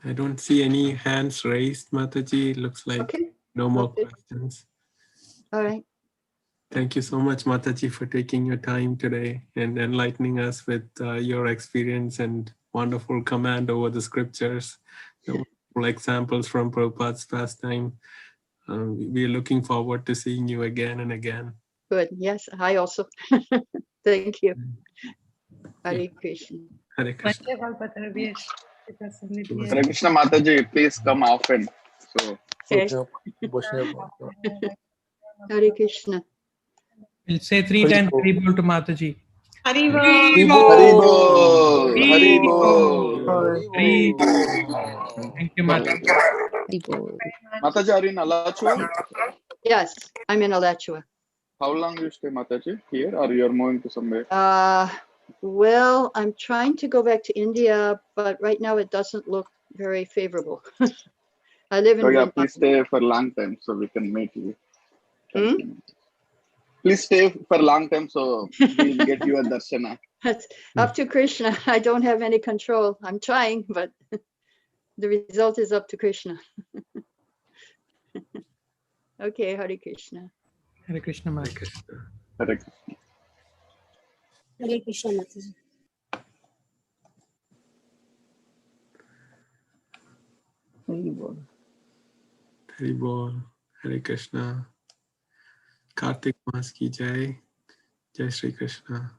I don't see any hands raised, Mataji. Looks like Okay. no more Okay. questions. All right. Thank you so much, Mataji, for taking your time today and enlightening us with your experience and wonderful command over the scriptures, the wonderful examples from Prabhupada's pastime. We are looking forward to seeing you again and again. Good. Yes, I also. Thank you. Hare Krishna. Hare Krishna. Hare Krishna Mataji, please come often. So Okay. Hare Krishna. We'll say 3 times Haribol to Mataji. Haribol, Haribol, Haribol. Thank you, Mataji. Mataji, are you in Alachua? Yes, I'm in Alachua. How long you stay, Mataji, here, or you are moving to somewhere? Well, I'm trying to go back to India, but right now it doesn't look very favorable. I live in. So yeah, please stay for a long time so we can meet you. Please stay for a long time so we'll get you a darshana. It's up to Krishna. I don't have any control. I'm trying, but the result is up to Krishna. Okay, Hare Krishna. Hare Krishna, Mataji. Hare Krishna. Hare Krishna, Mataji. Haribol. Hare Krishna. Kartik Mas ki jai. Jai Shri Krishna.